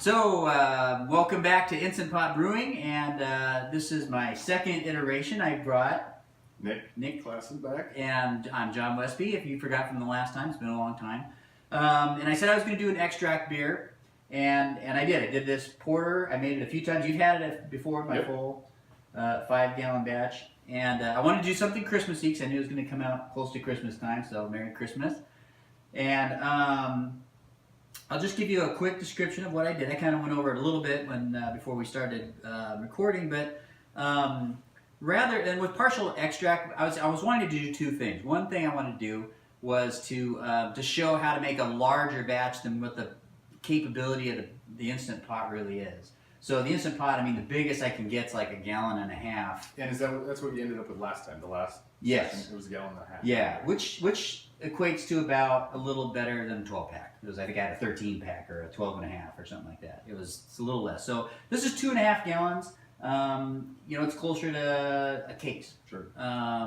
Welcome back to Instant Pot Brewing, and this is my second iteration. I brought Nick Klassen back. And I'm John Westby, if you forgot from the last time. It's been a long time. And I said I was going to do an extract beer, and I did. I did this porter. I made it a few times. You've had it before, my full 5-gallon batch. And I wanted to do something Christmassy because I knew it was going to come out close to Christmas time, so Merry Christmas. And I'll just give you a quick description of what I did. I kind of went over it a little bit before we started recording, but rather than with partial extract, I was wanting to do two things. One thing I wanted to do was to show how to make a larger batch than what the capability of the Instant Pot really is. So the Instant Pot, I mean, the biggest I can get is like 1.5 gallons. And that's what you ended up with last time? The last yes, it was 1.5 gallons. Yeah, which equates to about a little better than a 12-pack. It was, I think I had a 13-pack or a 12.5 or something like that. It's a little less. So this is 2.5 gallons. It's closer to a case. Sure.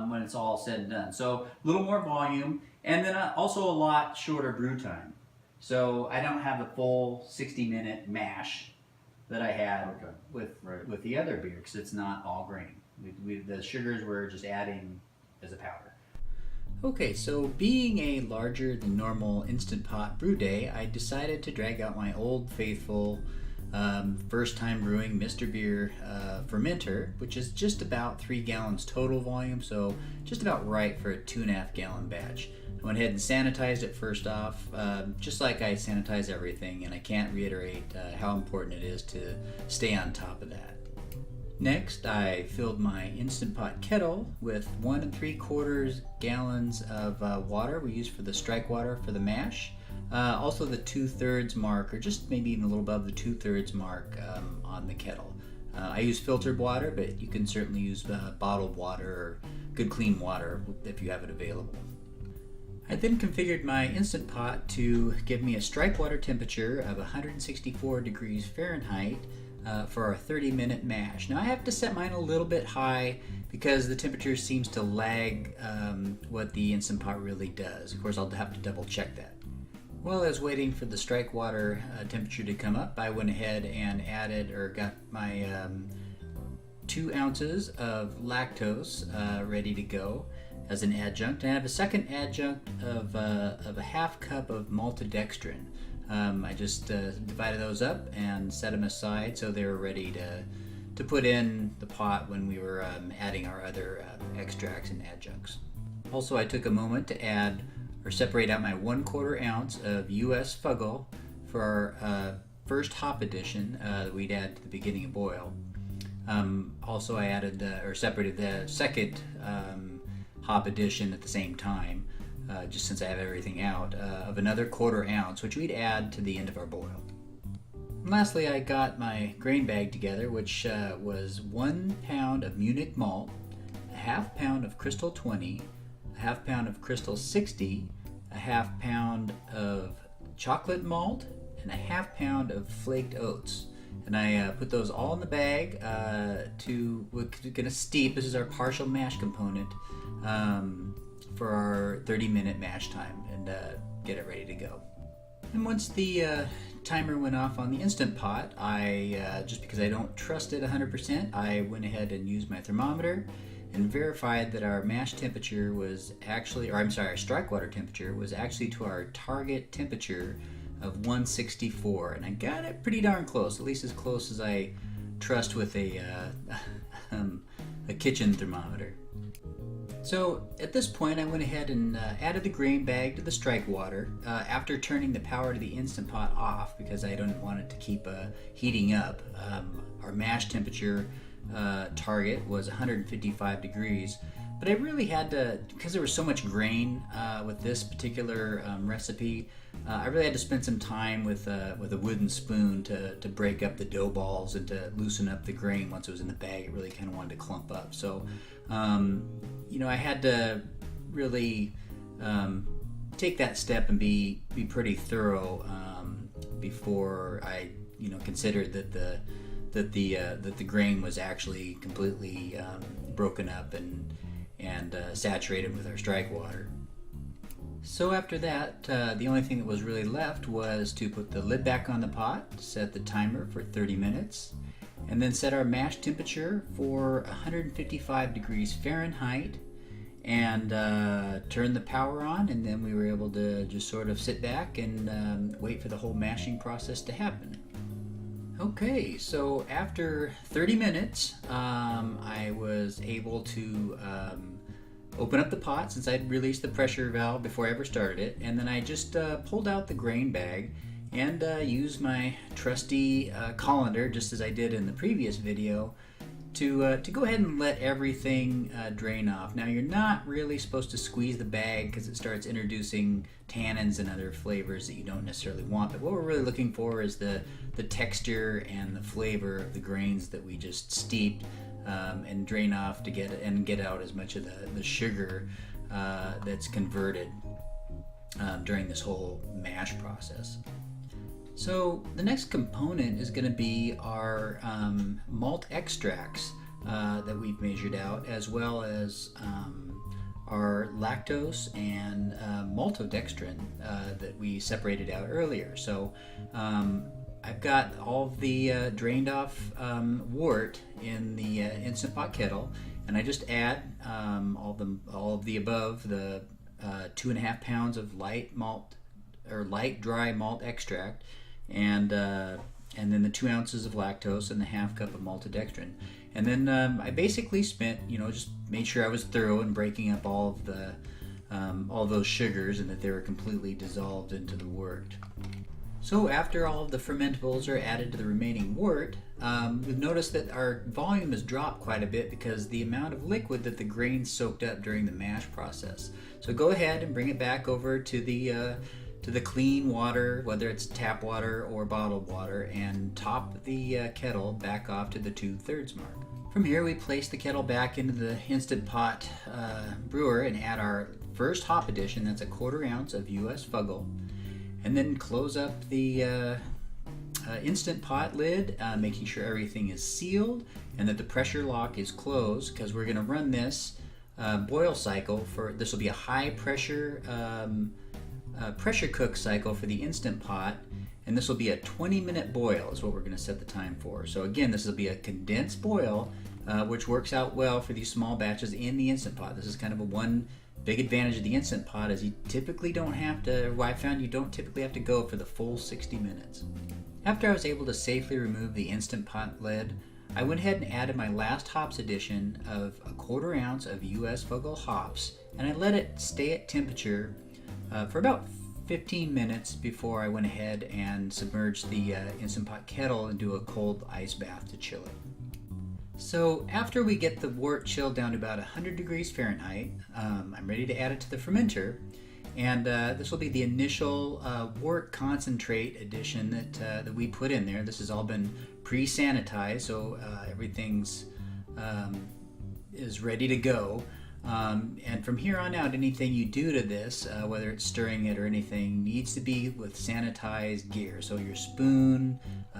When it's all said and done. So a little more volume, and then also a lot shorter brew time. So I don't have the full 60-minute mash that I had with the other beer because it's not all grain. The sugars we're just adding as a powder. Okay, so being a larger than normal Instant Pot brew day, I decided to drag out my old faithful first time brewing Mr. Beer fermenter, which is just about 3 gallons total volume, so just about right for a 2.5 gallon batch. I went ahead and sanitized it first off, just like I sanitize everything, and I can't reiterate how important it is to stay on top of that. Next, I filled my Instant Pot kettle with 1 3/4 gallons of water we use for the strike water for the mash. Also the 2/3 mark, or just maybe even a little above the 2/3 mark on the kettle. I use filtered water, but you can certainly use bottled water or good clean water if you have it available. I then configured my Instant Pot to give me a strike water temperature of 164 degrees Fahrenheit for our 30-minute mash. Now I have to set mine a little bit high because the temperature seems to lag what the Instant Pot really does. Of course, I'll have to double check that. While I was waiting for the strike water temperature to come up, I went ahead and got my 2 ounces of lactose ready to go as an adjunct. And I have a second adjunct of a 1/2 cup of maltodextrin. I just divided those up and set them aside so they were ready to put in the pot when we were adding our other extracts and adjuncts. Also, I took a moment to separate out my 1/4 ounce of U.S. Fuggle for our first hop addition that we'd add to the beginning of boil. Also, I separated the second hop addition at the same time, just since I have everything out, of another 1/4 ounce, which we'd add to the end of our boil. And lastly, I got my grain bag together, which was 1 pound of Munich malt, a 1/2 pound of Crystal 20, a 1/2 pound of Crystal 60, a 1/2 pound of chocolate malt, and a 1/2 pound of flaked oats. And I put those all in the bag we're gonna steep. This is our partial mash component for our 30-minute mash time, and get it ready to go. And once the timer went off on the Instant Pot, I just because I don't trust it 100%, I went ahead and used my thermometer and verified that our mash temperature was actually, our strike water temperature was actually to our target temperature of 164, and I got it pretty darn close, at least as close as I trust with a kitchen thermometer. So at this point, I went ahead and added the grain bag to the strike water after turning the power to the Instant Pot off because I didn't want it to keep heating up. Our mash temperature target was 155 degrees, but I really had to, because there was so much grain with this particular recipe, I really had to spend some time with a wooden spoon to break up the dough balls and to loosen up the grain. Once it was in the bag, it really kind of wanted to clump up. So, I had to really take that step and be pretty thorough before I, considered that the grain was actually completely broken up and saturated with our strike water. So after that, the only thing that was really left was to put the lid back on the pot, set the timer for 30 minutes, and then set our mash temperature for 155 degrees Fahrenheit, and turn the power on, and then we were able to just sort of sit back and wait for the whole mashing process to happen. Okay, so after 30 minutes, I was able to open up the pot since I'd released the pressure valve before I ever started it, and then I just pulled out the grain bag and used my trusty colander, just as I did in the previous video, to go ahead and let everything drain off. Now, you're not really supposed to squeeze the bag because it starts introducing tannins and other flavors that you don't necessarily want, but what we're really looking for is the texture and the flavor of the grains that we just steeped, and drain off to get out as much of the sugar that's converted during this whole mash process. So the next component is going to be our malt extracts that we've measured out, as well as our lactose and maltodextrin that we separated out earlier. So I've got all of the drained off wort in the Instant Pot kettle, and I just add all of the above, the 2.5 pounds of light dry malt extract, and then the 2 ounces of lactose and the half cup of maltodextrin. And then I basically spent, just made sure I was thorough in breaking up all of those sugars and that they were completely dissolved into the wort. So after all of the fermentables are added to the remaining wort, we've noticed that our volume has dropped quite a bit because the amount of liquid that the grains soaked up during the mash process. So go ahead and bring it back over to the clean water, whether it's tap water or bottled water, and top the kettle back off to the 2/3 mark. From here, we place the kettle back into the Instant Pot brewer and add our first hop addition. That's a 1/4 ounce of U.S. Fuggle, and then close up the Instant Pot lid, making sure everything is sealed and that the pressure lock is closed, because we're going to run this boil cycle this will be a high pressure pressure cook cycle for the Instant Pot, and this will be a 20-minute boil is what we're going to set the time for. So again, this will be a condensed boil, which works out well for these small batches in the Instant Pot. This is kind of one big advantage of the Instant Pot, is you typically don't have to, I found you don't typically have to go for the full 60 minutes. After I was able to safely remove the Instant Pot lid, I went ahead and added my last hops addition of a 1/4 ounce of U.S. Fuggle hops, and I let it stay at temperature for about 15 minutes before I went ahead and submerged the Instant Pot kettle into a cold ice bath to chill it. So after we get the wort chilled down to about 100 degrees Fahrenheit, I'm ready to add it to the fermenter, and this will be the initial wort concentrate addition that we put in there. This has all been pre-sanitized, so everything's is ready to go. And from here on out, anything you do to this, whether it's stirring it or anything, needs to be with sanitized gear. So your spoon,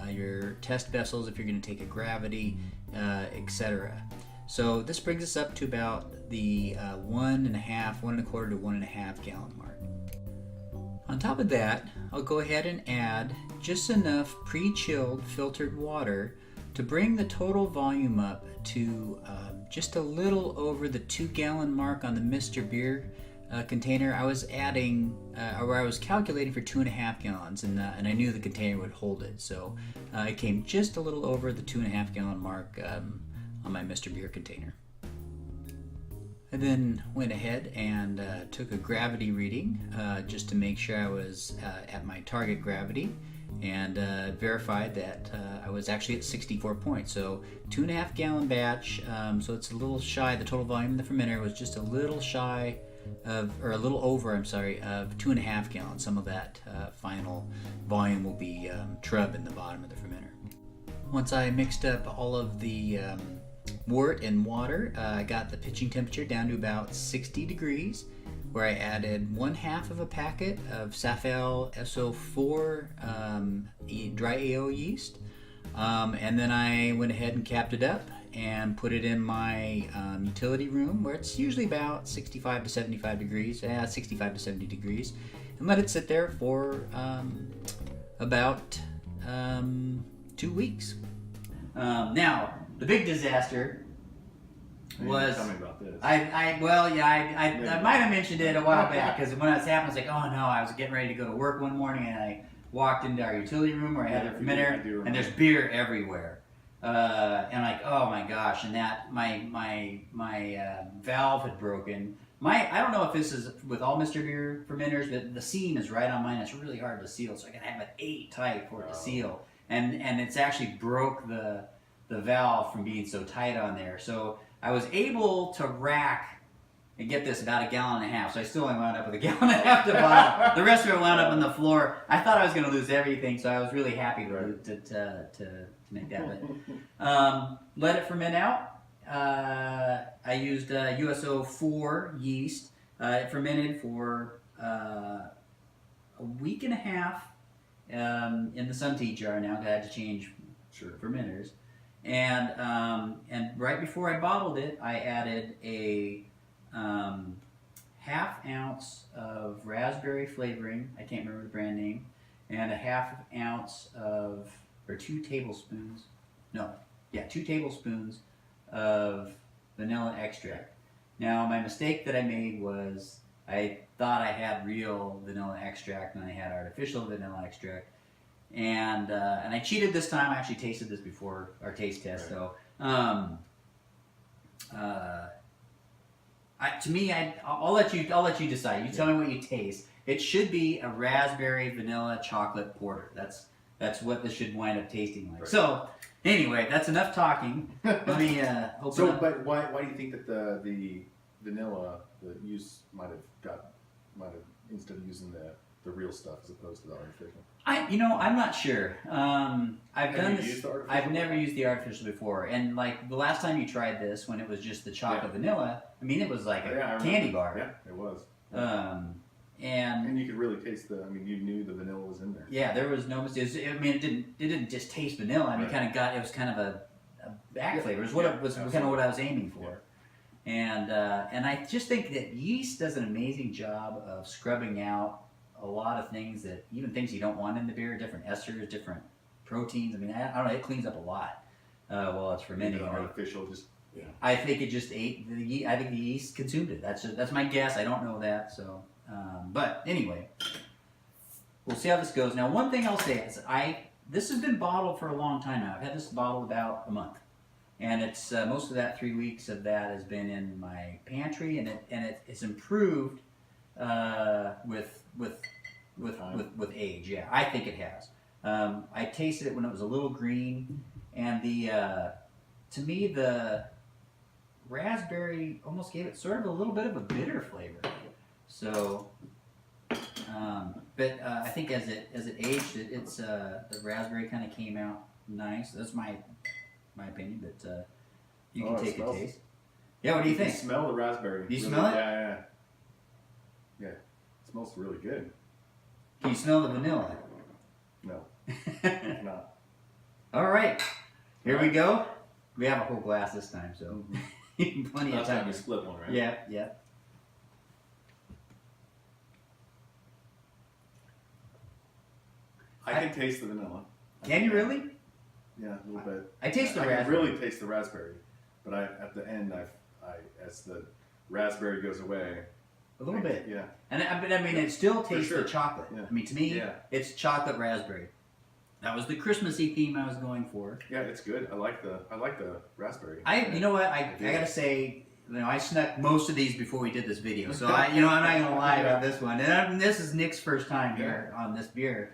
your test vessels if you're going to take a gravity, etc. So this brings us up to about the 1.25 to 1.5 gallon mark. On top of that, I'll go ahead and add just enough pre-chilled filtered water to bring the total volume up to just a little over the 2 gallon mark on the Mr. Beer container. I was adding, or I was calculating for 2.5 gallons, and I knew the container would hold it. So it came just a little over the 2.5 gallon mark on my Mr. Beer container. I then went ahead and took a gravity reading just to make sure I was at my target gravity, and verified that I was actually at 64 points. So 2.5 gallon batch, so it's a little shy. The total volume in the fermenter was just a little shy of, or a little over, I'm sorry, of 2.5 gallons. Some of that final volume will be trub in the bottom of the fermenter. Once I mixed up all of the wort and water, I got the pitching temperature down to about 60 degrees, where I added 1/2 of a packet of Safel SO4 dry AO yeast, and then I went ahead and capped it up and put it in my utility room where it's usually about 65 to 75 degrees, 65 to 70 degrees, and let it sit there for about 2 weeks. Now, the big disaster was... Tell me about this. I might have mentioned it a while back, because when it was happening, I was like, oh no, I was getting ready to go to work one morning, and I walked into our utility room where I had the fermenter, and there's beer everywhere. And I'm like, oh my gosh, and that my valve had broken. I don't know if this is with all Mr. Beer fermenters, but the seam is right on mine. It's really hard to seal, so I gotta have it 8 tight for it to seal. And it's actually broke the valve from being so tight on there. So I was able to rack and get this about 1.5 gallons. So I still only wound up with 1.5 gallons to bottle. The rest of it wound up on the floor. I thought I was going to lose everything, so I was really happy to make that. But, let it ferment out. I used USO 4 yeast. It fermented for a week and a half in the Sunteed jar now, 'cause I had to change fermenters. And right before I bottled it, I added a 1/2 ounce of raspberry flavoring. I can't remember the brand name. And a 1/2 ounce or 2 tablespoons. No, yeah, 2 tablespoons of vanilla extract. Now, my mistake that I made was I thought I had real vanilla extract and I had artificial vanilla extract. And I cheated this time. I actually tasted this before our taste test, though. I'll let you decide. You tell me what you taste. It should be a raspberry vanilla chocolate porter. That's what this should wind up tasting like. Right. So anyway, that's enough talking. Let me open So, up. but why do you think that the vanilla, the use might have instead of using the real stuff as opposed to the artificial? I'm not sure. I've never used the artificial before, and like the last time you tried this, when it was just the chocolate vanilla, I mean, it was like a candy bar. Yeah, it was. And you could really taste you knew the vanilla was in there. Yeah, there was no mistake. It didn't just taste vanilla. I mean, it was kind of a back flavor. It was kind of what I was aiming for. Yeah. And I just think that yeast does an amazing job of scrubbing out a lot of things even things you don't want in the beer, different esters, different proteins. I mean, I don't know, it cleans up a lot while it's fermenting. Artificial, I think it just ate the yeast. I think the yeast consumed it. That's my guess. I don't know that. So, but anyway, we'll see how this goes. Now, one thing I'll say is this has been bottled for a long time now. I've had this bottled about a month, and it's most of that 3 weeks of that has been in my pantry, and it's improved with age. Yeah, I think it has. I tasted it when it was a little green, and to me the raspberry almost gave it sort of a little bit of a bitter flavor. So, but I think as it aged, the raspberry kind of came out nice. That's my opinion, but you can take a taste. Yeah, what do you think? You smell the raspberry. Do you smell it? Yeah. It smells really good. Can you smell the vanilla? No. Not. All right. Here we go. We have a whole glass this time, so plenty of time. We split one, right? Yeah. I can taste the vanilla. Can you really? Yeah, a little bit. I taste the raspberry. I can really taste the raspberry, but at the end, as the raspberry goes away. A little bit. Yeah. But I mean, it still tastes the chocolate. Yeah. I mean, to me, it's chocolate raspberry. That was the Christmassy theme I was going for. Yeah, it's good. I like the raspberry. You know what? I gotta say, I snuck most of these before we did this video, so I'm not gonna lie about this one. And this is Nick's first time here on this beer.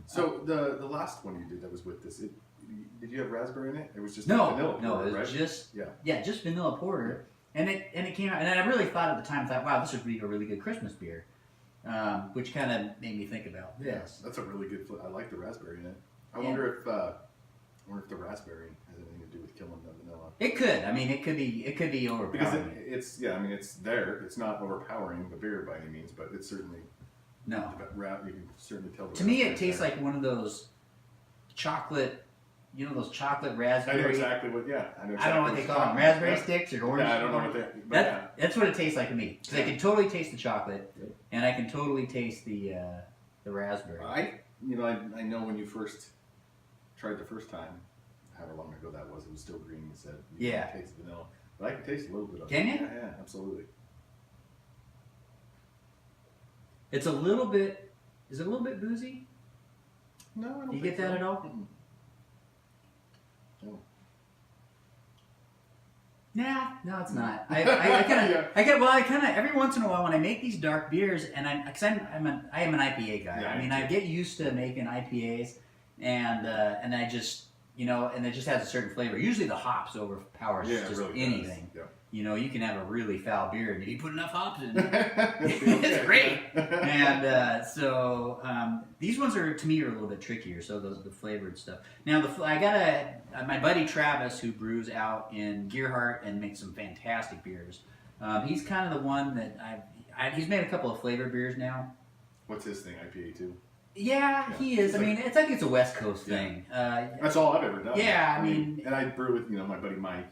So the last one you did that was with this, did you have raspberry in it? It was just vanilla porter, it was right? just just vanilla porter, and it came out. And I really thought at the time, wow, this would be a really good Christmas beer, which kind of made me think about this. That's a really good. I like the raspberry in it. I wonder if the raspberry has anything to do with killing the vanilla. It could. I mean, it could be overpowering. Because it's there. It's not overpowering the beer by any means, but it's certainly. No. You can certainly tell. To me, it tastes like one of those chocolate you know those chocolate I raspberry. know exactly what. Yeah, I know. Exactly I don't know what they call them, raspberry sticks or orange. Yeah, I don't know what they. But That's what it tastes like to me. Because I can totally taste the chocolate, Yep. and I can totally taste the raspberry. I know when you first tried the first time, however long ago that was, it was still green. You said you Yeah. can taste vanilla, but I can taste a little bit of Can it. you? Yeah, absolutely. It's a little bit. Is it a little bit boozy? No, I don't. You think get that so. at all? Mm-mm. No. Nah, no, it's not. I kind of every once in a while when I make these dark beers, and I am an IPA guy. Yeah, I mean, me I too. get used to making IPAs, and I just and it just has a certain flavor. Usually the hops overpowers Yeah, it just really anything. Does. You know, you can have a really foul beer, and if you put enough hops in it, Yeah. it's great. And so these ones are to me are a little bit trickier. So the flavored stuff. Now I got my buddy Travis who brews out in Gearhart and makes some fantastic beers. He's kind of the one that he's made a couple of flavored beers now. What's his thing? IPA too. Yeah, he is. I mean, I think it's a West Coast thing. That's all I've ever done. Yeah, I mean, and I brew with my buddy Mike,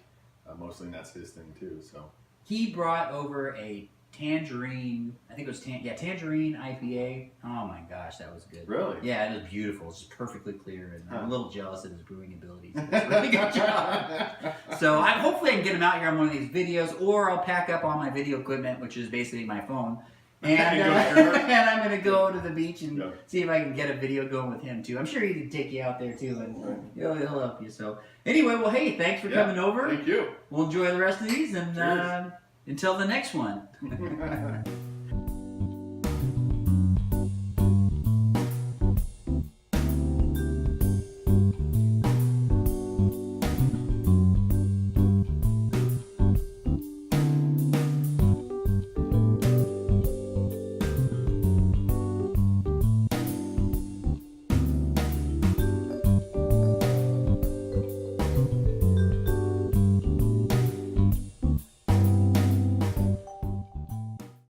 mostly, and that's his thing too. So he brought over a tangerine. I think it was tangerine IPA. Oh my gosh, that was good. really, Yeah, it was beautiful. It's just perfectly clear, and I'm a little jealous of his brewing abilities. He does a really good job. So hopefully I can get him out here on one of these videos, or I'll pack up all my video equipment, which is basically my phone. And, and I'm going to go to the beach and see if I can get a video going with him too. I'm sure he can take you out there too, and he'll help you. So anyway, well, hey, thanks for coming over. Thank you. We'll enjoy the rest of these, and until the next one.